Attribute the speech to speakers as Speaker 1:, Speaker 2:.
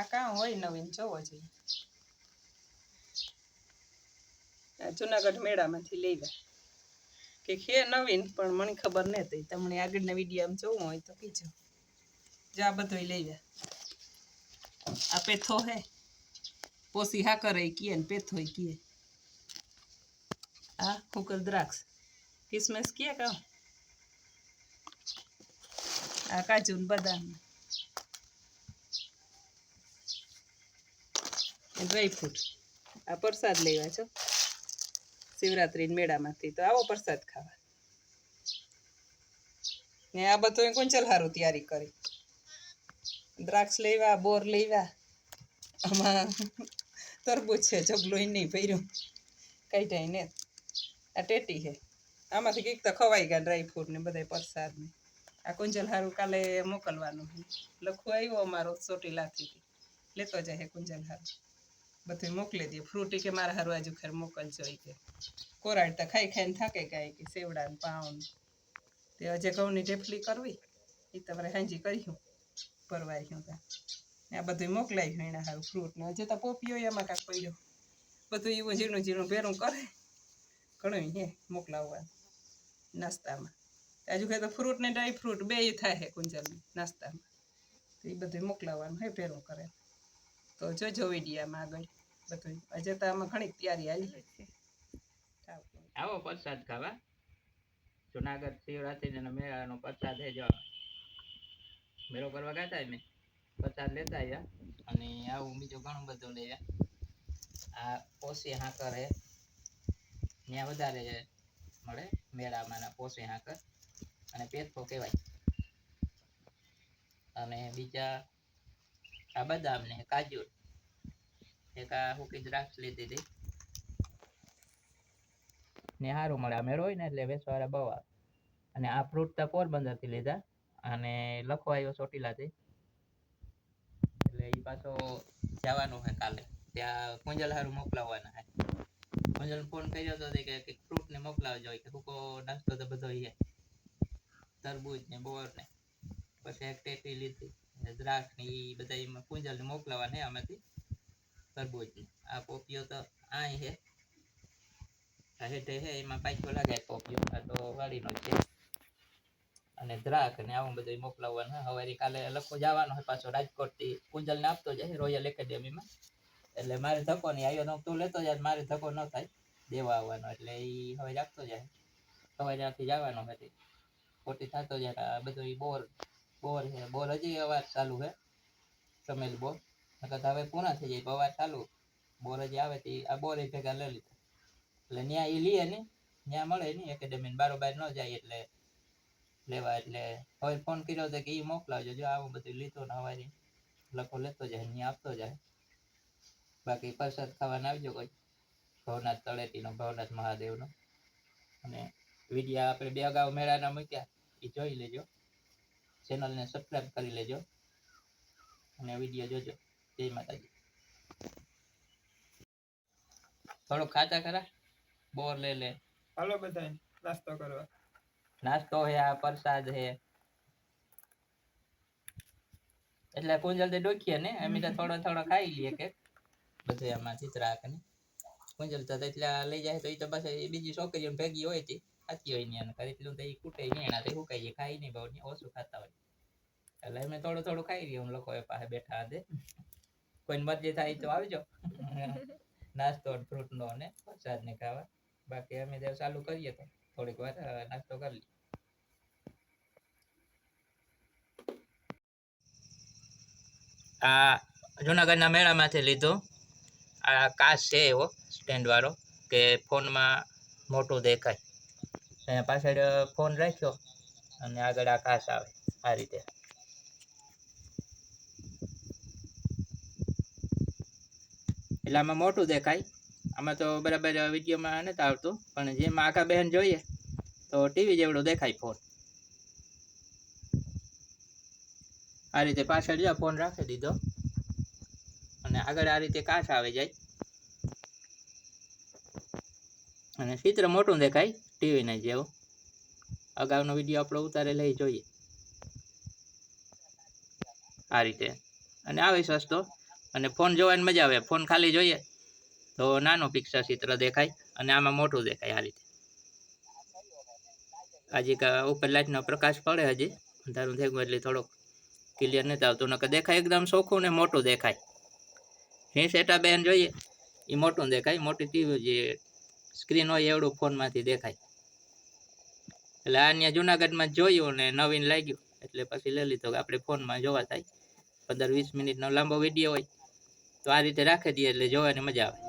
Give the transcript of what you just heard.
Speaker 1: આ કાં હોય નવીન જોવો જોઈએ. જુનાગઢ મેળામાંથી લેવા કે હે નવીન પણ મને ખબર નથી. તમને આગળના વિડીયોમાં જોવું હોય તો કીજો. જો આ બધું લેવા. આ પેથો હે પોસી હાકર કીએ ને પેથો કીએ. આ ફૂકર દ્રાક્ષ કિસમિસ કીએ કાં. આ કાજુ ને બદામ ડ્રાયફ્રૂટ. આ પ્રસાદ લેવા છો શિવરાત્રી મેળામાંથી. તો આવો પ્રસાદ ખાવા. ને આ બધું કુંચલ હારું તૈયારી કરી. દ્રાક્ષ લેવા, બોર લેવા. આમાં તરબૂચ છે જબલું નહીં ભર્યું કઈ ટાઈ ને. આ ટેટી છે આમાંથી કંઈક તો ખવાઈ ગયા ડ્રાયફ્રૂટ ને બધા પ્રસાદ ને. આ કુંજલ હારું કાલે મોકલવાનું લખવું આવ્યો અમારો ચોટીલાથી લેતો જાય કુંજલ હારું બધું મોકલી દે. ફ્રૂટી કે મારા હારું આજુ ખેર મોકલજો કે કોરાડ તો ખાઈ ખાઈને થાકે કાંઈ કે સેવડા ને પાઉં તે હજે ઘઉંની ઢેફલી કરવી એ તમારે હાંજી કર્યું પરવાર્યું ત્યાં. આ બધું મોકલાયું એના હારું ફ્રૂટ ને હજે તો પોપીઓ એમાં કાંઈક પડ્યો બધું એવું ઝીણું ઝીણું ભેરું કરે ઘણું હે મોકલાવવાનું નાસ્તામાં. આજુ ખાઈ તો ફ્રૂટ ને ડ્રાય ફ્રૂટ બે થાય છે કુંજલ નાસ્તામાં. તો એ બધું મોકલાવવાનું હે ભેરું કરે. તો જોજો વિડીયામાં આગળ બધું. હજે તો આમાં ઘણી તૈયારી આવી છે.
Speaker 2: આવો પ્રસાદ ખાવા. જુનાગઢ શિવરાત્રી મેળાનો પ્રસાદ છે. જો મેળો કરવા ગયા હતા ને પ્રસાદ લેતા આવ્યા અને આવું બીજું ઘણું બધું લઈ આવ્યા. આ પોસી હાકર હે ત્યાં વધારે મળે મેળામાં. પોસી હાકર અને પેથો કહેવાય. અને બીજા આ બદામ ને કાજુ એક આ હુકી દ્રાક્ષ લીધી હતી ને સારું મળે. આ મેળો હોય ને એટલે વેચવાળા બહુ આવે. અને આ ફ્રૂટ તો પોરબંદરથી લીધા અને લખવા આવ્યો ચોટીલાથી. એટલે એ પાછો જવાનું છે કાલે ત્યાં કુંજલ હારું મોકલાવવાના છે. કુંજલ ફોન કર્યો હતો કે ફ્રૂટ ને મોકલાવજો કે હુકો નાસ્તો તો બધો છે તરબૂચ ને બોર ને પછી એક ટેટી લીધી દ્રાક્ષ ને એ બધા કુંજલ ને મોકલાવવા ને આમાંથી તરબૂચ ને. આ પોપિયો તો આ છે હેઠે હે એમાં પાછો લાગે પોપિયો. આ તો વાડીનો છે. અને દ્રાક્ષ ને આવું બધું મોકલાવવાનું. હવે કાલે લખો જવાનો હોય પાછો રાજકોટ થી કુંજલ ને આપતો જાય રોયલ એકેડેમીમાં. એટલે મારે ધક્કો નહીં આવ્યો તું લેતો જાય મારે ધક્કો ન થાય દેવા આવવાનો. એટલે એ હવે રાખતો જાય હવે ત્યાંથી જવાનો હતી ખોટી થતો જાય. આ બધું બોર છે. બોર હજી અવાર ચાલુ છે સમેલ બોર. હવે પૂરા થઈ જાય અવાર ચાલુ બોર હજી આવે તો આ બોર ભેગા લઈ લીધા. એટલે ત્યાં એ લઈએ ને ત્યાં મળે નહીં એકેડેમી બારોબાર ન જાય એટલે લેવા. એટલે હવે ફોન કર્યો હતો કે એ મોકલાવજો. જો આવું બધું લીધું ને હવારી લખો લેતો જાય ત્યાં આપતો જાય. બાકી પ્રસાદ ખાવાના આવજો કોઈ ભવનાથ તળેટીનો ભવનાથ મહાદેવનો. અને વિડીયો આપણે બે અગાઉ મેળાના મૂક્યા એ જોઈ લેજો. ચેનલને સબસ્ક્રાઈબ કરી લેજો અને વિડીયો જોજો. જય માતાજી. થોડું ખાતા ખરા બોર લઈ લે.
Speaker 1: હાલો બધા નાસ્તો કરવા.
Speaker 2: નાસ્તો હે આ પ્રસાદ હે એટલે કુંજલ તે ડોકીએ ને અમે તો થોડો થોડો ખાઈ લઈએ કે બધું એમાં ચિત્રા ને કુંજલ તો એટલા લઈ જાય તો એ તો પાછી બીજી છોકરીઓ ભેગી હોય હતી ખાતી હોય ને એટલું તો એ કૂટે નહીં એના સુકાઈ ખાઈ નહીં બહુ ઓછું ખાતા હોય. એટલે અમે થોડું થોડું ખાઈ રહીએ. હું લોકો પાસે બેઠા હશે કોઈને મરજી થાય તો આવજો નાસ્તો ફ્રૂટ નો અને પ્રસાદ ને ખાવા. બાકી અમે તો ચાલુ કરીએ તો થોડીક વાર નાસ્તો કરી લઈએ. આ જુનાગઢના મેળામાંથી લીધો. આ કાચ છે એવો સ્ટેન્ડ વાળો કે ફોનમાં મોટું દેખાય. અહીંયા પાછળ ફોન રાખ્યો અને આગળ આ કાચ આવે આ રીતે. એટલે આમાં મોટું દેખાય. આમાં તો બરાબર વિડીયોમાં નથી આવતું પણ જેમાં આખા બહેન જોઈએ તો ટીવી જેવડો દેખાય ફોન. આ રીતે પાછળ જો ફોન રાખી દીધો અને આગળ આ રીતે કાચ આવી જાય અને ચિત્ર મોટું દેખાય ટીવી ના જેવું. અગાઉનો વિડીયો આપણો ઉતારે લઈ જોઈએ આ રીતે. અને આવે સસ્તો અને ફોન જોવાની મજા આવે. ફોન ખાલી જોઈએ તો નાનું પિક્ચર ચિત્ર દેખાય અને આમાં મોટું દેખાય આ રીતે. હજી ઉપર લાઇટનો પ્રકાશ પડે, હજી અંધારું થઈ ગયું એટલે થોડોક ક્લિયર નથી આવતું. નકર દેખાય એકદમ ચોખ્ખું ને મોટું દેખાય. 60 બેન જોઈએ એ મોટું દેખાય. મોટી ટીવી જે સ્ક્રીન હોય એવડું ફોનમાંથી દેખાય. એટલે આ અહીંયા જુનાગઢમાં જોયું ને નવીન લાગ્યું એટલે પછી લઈ લીધો. આપણે ફોનમાં જોવા થાય. 15-20 મિનિટનો લાંબો વિડીયો હોય તો આ રીતે રાખી દઈએ એટલે જોવાની મજા આવે.